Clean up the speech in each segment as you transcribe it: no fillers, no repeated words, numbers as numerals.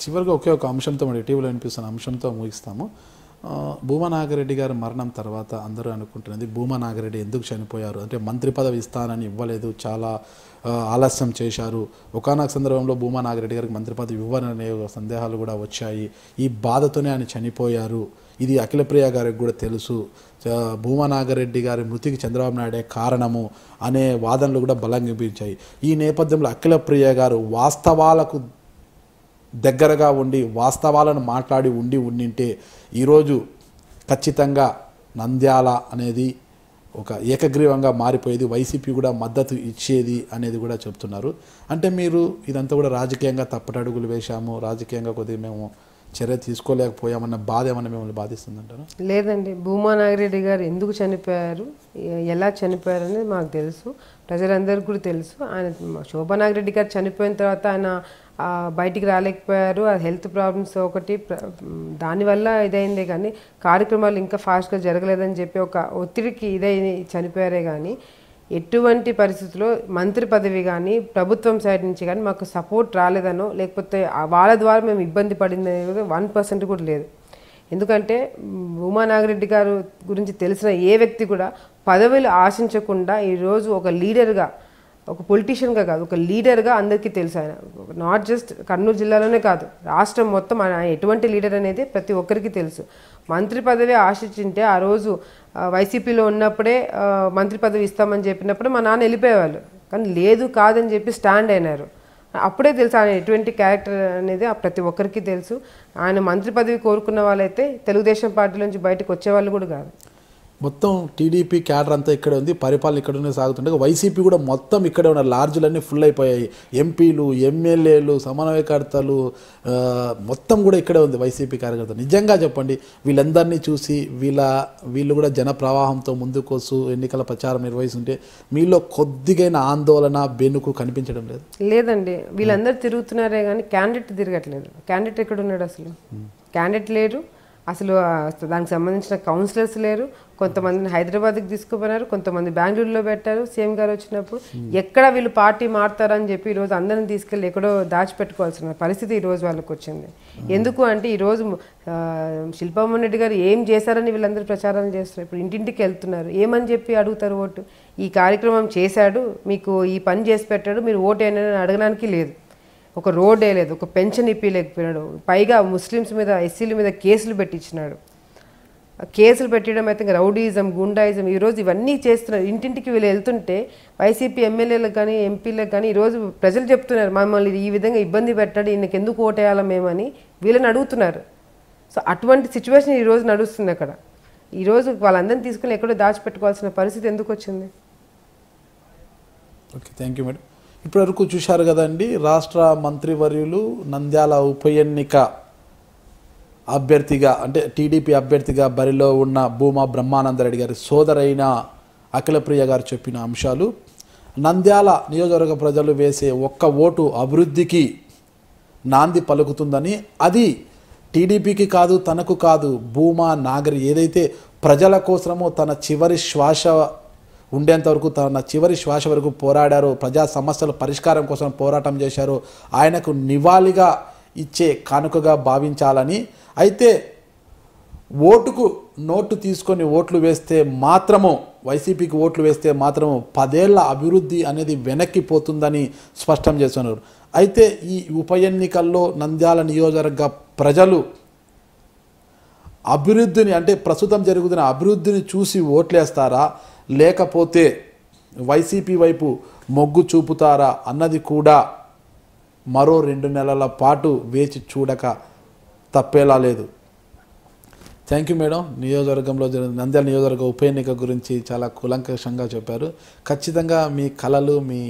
చివరిగా ఒకే ఒక అంశంతో మన ఇటీవల వినిపిస్తున్న అంశంతో ముగిస్తాము. భూమా నాగిరెడ్డి గారి మరణం తర్వాత అందరూ అనుకుంటున్నది భూమా నాగిరెడ్డి ఎందుకు చనిపోయారు అంటే మంత్రి పదవి ఇస్తానని ఇవ్వలేదు, చాలా ఆలస్యం చేశారు, ఒకానొక సందర్భంలో భూమా నాగిరెడ్డి గారికి మంత్రి పదవి ఇవ్వననే సందేహాలు కూడా వచ్చాయి, ఈ బాధతోనే ఆయన చనిపోయారు, ఇది అఖిలప్రియ గారికి కూడా తెలుసు, భూమా నాగిరెడ్డి గారి మృతికి చంద్రబాబు నాయుడే కారణము అనే వాదనలు కూడా బలంగా వినిపించాయి. ఈ నేపథ్యంలో అఖిలప్రియ గారు వాస్తవాలకు దగ్గరగా ఉండి వాస్తవాలను మాట్లాడి ఉండింటే ఈరోజు ఖచ్చితంగా నంద్యాల అనేది ఒక ఏకగ్రీవంగా మారిపోయేది, వైసీపీ కూడా మద్దతు ఇచ్చేది అనేది కూడా చెప్తున్నారు. అంటే మీరు ఇదంతా కూడా రాజకీయంగా తప్పటడుగులు వేశాము, రాజకీయంగా కొద్దిగా మేము చర్య తీసుకోలేకపోయామన్న బాధ ఏమన్నా మిమ్మల్ని బాధిస్తుందంటారా? లేదండి, భూమా నాగిరెడ్డి గారు ఎందుకు చనిపోయారు, ఎలా చనిపోయారు అనేది మాకు తెలుసు, ప్రజలందరికీ కూడా తెలుసు. ఆయన శోభా నాగిరెడ్డి గారు చనిపోయిన తర్వాత ఆయన బయటికి రాలేకపోయారు, అది హెల్త్ ప్రాబ్లమ్స్ ఒకటి, దానివల్ల ఇదైందే కానీ కార్యక్రమాలు ఇంకా ఫాస్ట్గా జరగలేదని చెప్పి ఒక ఒత్తిడికి ఇదైంది చనిపోయారే కానీ ఎటువంటి పరిస్థితుల్లో మంత్రి పదవి కానీ ప్రభుత్వం సైడ్ నుంచి కానీ మాకు సపోర్ట్ రాలేదనో లేకపోతే వాళ్ళ ద్వారా మేము ఇబ్బంది పడింది అనేది 1% కూడా లేదు. ఎందుకంటే భూమా నాగిరెడ్డి గారు గురించి తెలిసిన ఏ వ్యక్తి కూడా పదవులు ఆశించకుండా ఈరోజు ఒక లీడర్గా, ఒక పొలిటీషియన్గా కాదు, ఒక లీడర్గా అందరికీ తెలుసు. ఆయన నాట్ జస్ట్ కర్నూలు జిల్లాలోనే కాదు, రాష్ట్రం మొత్తం ఆయన ఎటువంటి లీడర్ అనేది ప్రతి ఒక్కరికి తెలుసు. మంత్రి పదవి ఆశించింటే ఆ రోజు వైసీపీలో ఉన్నప్పుడే మంత్రి పదవి ఇస్తామని చెప్పినప్పుడు మా నాన్న వెళ్ళిపోయేవాళ్ళు, కానీ లేదు కాదని చెప్పి స్టాండ్ అయినారు. అప్పుడే తెలుసు ఆయన ఎటువంటి క్యారెక్టర్ అనేది ప్రతి ఒక్కరికి తెలుసు. ఆయన మంత్రి పదవి కోరుకున్న వాళ్ళైతే తెలుగుదేశం పార్టీ నుంచి బయటకు వచ్చేవాళ్ళు కూడా కాదు. మొత్తం టీడీపీ క్యాడర్ అంతా ఇక్కడే ఉంది, పరిపాలన ఇక్కడనే సాగుతుండగా వైసీపీ కూడా మొత్తం ఇక్కడే ఉన్న లాడ్జ్లన్నీ ఫుల్ అయిపోయాయి, ఎంపీలు, ఎమ్మెల్యేలు, సమన్వయకర్తలు మొత్తం కూడా ఇక్కడే ఉంది వైసీపీ కార్యకర్తలు. నిజంగా చెప్పండి, వీళ్ళందరినీ చూసి వీళ్ళు కూడా జన ప్రవాహంతో ముందుకొస్తూ ఎన్నికల ప్రచారం నిర్వహిస్తుంటే మీలో కొద్దిగైన ఆందోళన బెనుకు కనిపించడం లేదు? లేదండి, వీళ్ళందరూ తిరుగుతున్నారే కానీ క్యాండిడేట్ తిరగట్లేదు. క్యాండిడేట్ ఎక్కడ ఉన్నాడు? అసలు క్యాండిడేట్ లేరు, అసలు దానికి సంబంధించిన కౌన్సిలర్స్ లేరు. కొంతమందిని హైదరాబాద్కి తీసుకుపోయినారు, కొంతమంది బెంగళూరులో పెట్టారు సీఎం గారు వచ్చినప్పుడు. ఎక్కడ వీళ్ళు పార్టీ మారుతారని చెప్పి ఈరోజు అందరిని తీసుకెళ్ళి ఎక్కడో దాచిపెట్టుకోవాల్సిన పరిస్థితి ఈరోజు వాళ్ళకి వచ్చింది. ఎందుకు అంటే ఈరోజు శిల్పామోహన్ రెడ్డి గారు ఏం చేశారని వీళ్ళందరూ ప్రచారం చేస్తున్నారు. ఇప్పుడు ఇంటింటికి వెళ్తున్నారు, ఏమని చెప్పి అడుగుతారు ఓటు? ఈ కార్యక్రమం చేశాడు, మీకు ఈ పని చేసి పెట్టాడు, మీరు ఓటు అయినా అడగడానికి లేదు. ఒక రోడ్ వేయలేదు, ఒక పెన్షన్ ఇప్పలేకపోయినాడు, పైగా ముస్లిమ్స్ మీద, ఎస్సీల మీద కేసులు పెట్టించినాడు. కేసులు పెట్టడం అయితే ఇంకా రౌడీజం, గుండాయిజం ఈరోజు ఇవన్నీ చేస్తున్నారు. ఇంటింటికి వీళ్ళు వెళ్తుంటే వైసీపీ ఎమ్మెల్యేలకు కానీ ఎంపీలకు కానీ ఈరోజు ప్రజలు చెప్తున్నారు, మమ్మల్ని ఈ విధంగా ఇబ్బంది పెట్టాడు, ఈయనకి ఎందుకు ఓటేయాలా మేమని వీళ్ళని అడుగుతున్నారు. సో అటువంటి సిచ్యువేషన్ ఈరోజు నడుస్తుంది అక్కడ. ఈరోజు వాళ్ళందరినీ తీసుకుని ఎక్కడో దాచిపెట్టుకోవాల్సిన పరిస్థితి ఎందుకు వచ్చింది? Okay, thank you madam. ఇప్పటివరకు చూశారు కదండి, రాష్ట్ర మంత్రివర్యులు నంద్యాల ఉప ఎన్నిక అభ్యర్థిగా అంటే టీడీపీ అభ్యర్థిగా బరిలో ఉన్న భూమా బ్రహ్మానందరెడ్డి గారి సోదరైన అఖిలప్రియ గారు చెప్పిన అంశాలు, నంద్యాల నియోజకవర్గ ప్రజలు వేసే ఒక్క ఓటు అభివృద్ధికి నాంది పలుకుతుందని, అది టీడీపీకి కాదు, తనకు కాదు, భూమా నాగరి ఏదైతే ప్రజల కోసమో తన చివరి శ్వాస ఉండేంతవరకు, తన చివరి శ్వాస వరకు పోరాడారో, ప్రజా సమస్యల పరిష్కారం కోసం పోరాటం చేశారో, ఆయనకు నివాళిగా ఇచ్చే కానుకగా భావించాలని. అయితే ఓటుకు నోటు తీసుకొని ఓట్లు వేస్తే మాత్రము, వైసీపీకి ఓట్లు వేస్తే మాత్రము 10 ఏళ్ల అభివృద్ధి అనేది వెనక్కిపోతుందని స్పష్టం చేస్తున్నారు. అయితే ఈ ఉప ఎన్నికల్లో నంద్యాల నియోజకవర్గ ప్రజలు అభివృద్ధిని అంటే ప్రస్తుతం జరుగుతున్న అభివృద్ధిని చూసి ఓట్లేస్తారా, లేకపోతే వైసీపీ వైపు మొగ్గు చూపుతారా అన్నది కూడా మరో 2 నెలల పాటు వేచి చూడక తప్పేలా లేదు. Thank you madam. నియోజకవర్గంలో నంద్యాల నియోజకవర్గ ఉప ఎన్నిక గురించి చాలా కూలంకషంగా చెప్పారు. ఖచ్చితంగా మీ కలలు, మీ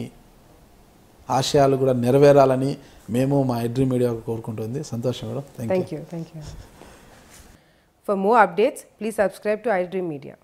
ఆశయాలు కూడా నెరవేరాలని మేము మా ఐడ్రీమ్ మీడియా కోరుకుంటుంది. సంతోషం madam. Thank you. For more updates, please subscribe to iDream Media.